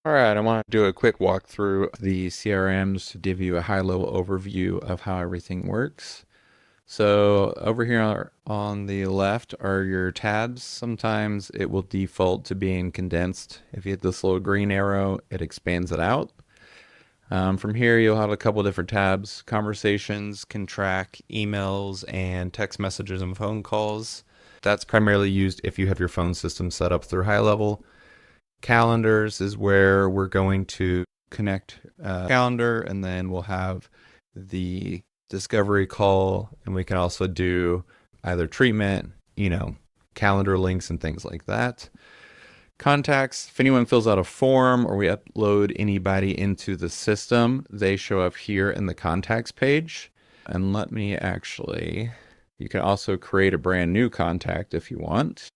All right, I want to do a quick walkthrough of the CRMs to give you a high-level overview of how everything works. So over here on the left are your tabs. Sometimes it will default to being condensed. If you hit this little green arrow, it expands it out. From here, you'll have a couple different tabs. Conversations can track emails and text messages and phone calls. That's primarily used if you have your phone system set up through high level. Calendars is where we're going to connect calendar, and then we'll have the discovery call, and we can also do either treatment, calendar links and things like that. Contacts, if anyone fills out a form or we upload anybody into the system, they show up here in the contacts page. And you can also create a brand new contact if you want.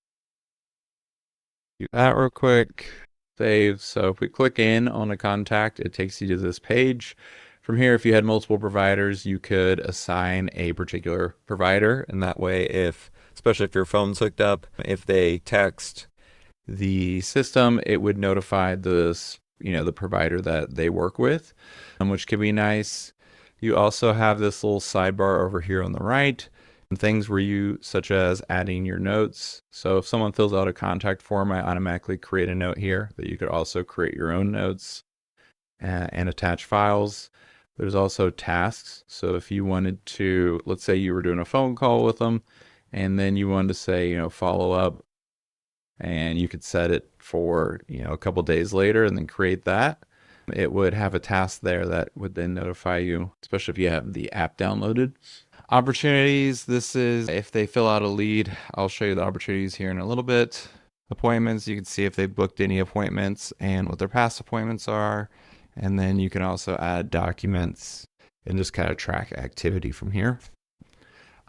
Do that real quick. Save. So if we click in on a contact, it takes you to this page. From here, if you had multiple providers, you could assign a particular provider. And that way, especially if your phone's hooked up, if they text the system, it would notify the provider that they work with, which can be nice. You also have this little sidebar over here on the right. Things such as adding your notes. So if someone fills out a contact form, I automatically create a note here, but you could also create your own notes and attach files. There's also tasks. So if you wanted to, let's say you were doing a phone call with them, and then you wanted to say, follow up, and you could set it for, a couple days later and then create that. It would have a task there that would then notify you, especially if you have the app downloaded. Opportunities, this is if they fill out a lead. I'll show you the opportunities here in a little bit. Appointments, you can see if they booked any appointments and what their past appointments are. And then you can also add documents and just kind of track activity from here.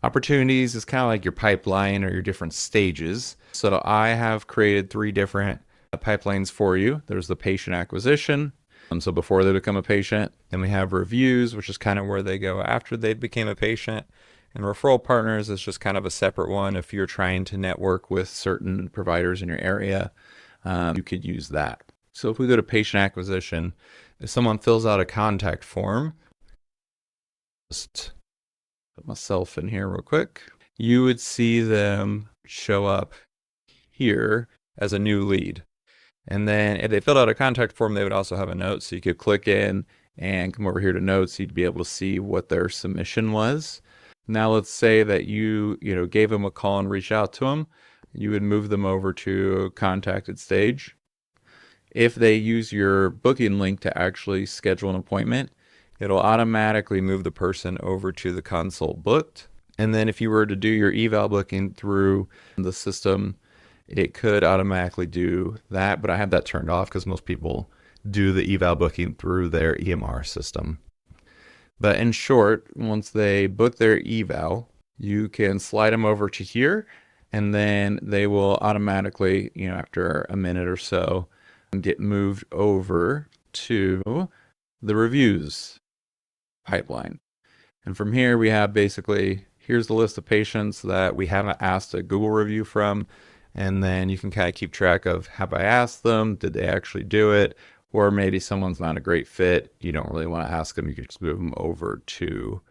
Opportunities is kind of like your pipeline or your different stages. So I have created 3 different pipelines for you. There's the patient acquisition, so before they become a patient. Then we have reviews, which is kind of where they go after they became a patient. And referral partners is just kind of a separate one. If you're trying to network with certain providers in your area, you could use that. So if we go to patient acquisition, if someone fills out a contact form, just put myself in here real quick, you would see them show up here as a new lead. And then if they filled out a contact form, they would also have a note. So you could click in and come over here to notes. You'd be able to see what their submission was. Now let's say that you gave them a call and reached out to them. You would move them over to contacted stage. If they use your booking link to actually schedule an appointment, it'll automatically move the person over to the consult booked. And then if you were to do your eval booking through the system, it could automatically do that, but I have that turned off because most people do the eval booking through their EMR system. But in short, once they book their eval, you can slide them over to here, and then they will automatically, after a minute or so, get moved over to the reviews pipeline. And from here, we have basically, here's the list of patients that we haven't asked a Google review from. And then you can kind of keep track of, have I asked them? Did they actually do it? Or maybe someone's not a great fit. You don't really want to ask them. You can just move them over to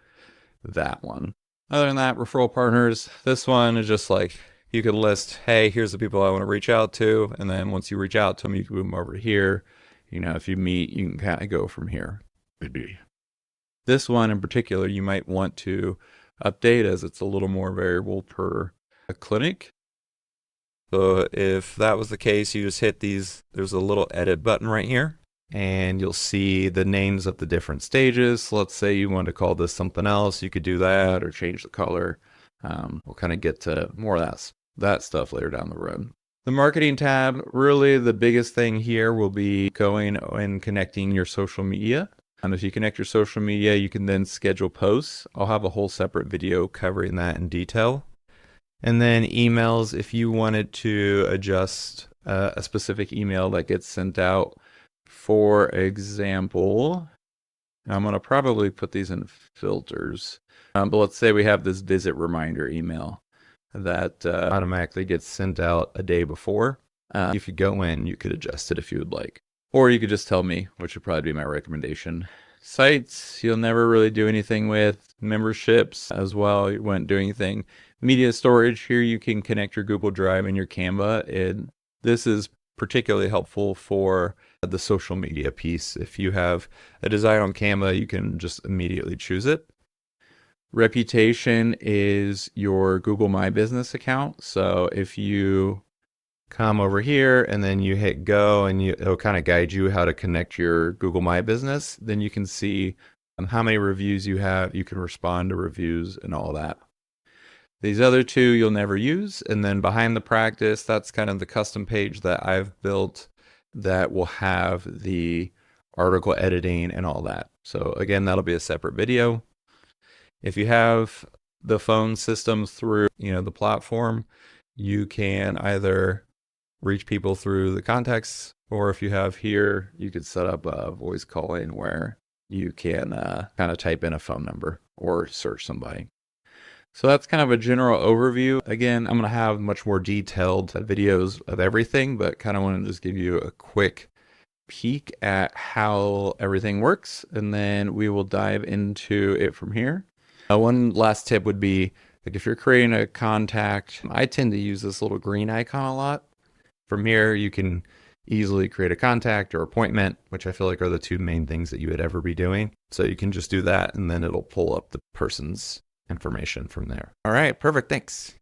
that one. Other than that, referral partners, this one is just like, you could list, hey, here's the people I want to reach out to. And then once you reach out to them, you can move them over to here. If you meet, you can kind of go from here. This one in particular, you might want to update as it's a little more variable per clinic. So if that was the case, you just hit these, there's a little edit button right here, and you'll see the names of the different stages. So let's say you want to call this something else, you could do that or change the color. We'll kind of get to more of that stuff later down the road. The marketing tab, really the biggest thing here will be going and connecting your social media. And if you connect your social media, you can then schedule posts. I'll have a whole separate video covering that in detail. And then emails, if you wanted to adjust a specific email that gets sent out. For example, I'm going to probably put these in filters. But let's say we have this visit reminder email that automatically gets sent out a day before. If you go in, you could adjust it if you would like. Or you could just tell me, which would probably be my recommendation. Sites, you'll never really do anything with. Memberships as well, you wouldn't do anything. Media storage, here you can connect your Google Drive and your Canva. And this is particularly helpful for the social media piece. If you have a design on Canva, you can just immediately choose it. Reputation is your Google My Business account. So if you come over here and then you hit go and it'll kind of guide you how to connect your Google My Business, then you can see how many reviews you have. You can respond to reviews and all that. These other two you'll never use. And then behind the practice, that's kind of the custom page that I've built that will have the article editing and all that. So again, that'll be a separate video. If you have the phone system through, the platform, you can either reach people through the contacts, or if you have here, you could set up a voice calling where you can kind of type in a phone number or search somebody. So that's kind of a general overview. Again, I'm going to have much more detailed videos of everything, but kind of want to just give you a quick peek at how everything works, and then we will dive into it from here. One last tip would be, like, if you're creating a contact, I tend to use this little green icon a lot. From here, you can easily create a contact or appointment, which I feel like are the two main things that you would ever be doing. So you can just do that, and then it'll pull up the person's information from there. All right, perfect. Thanks.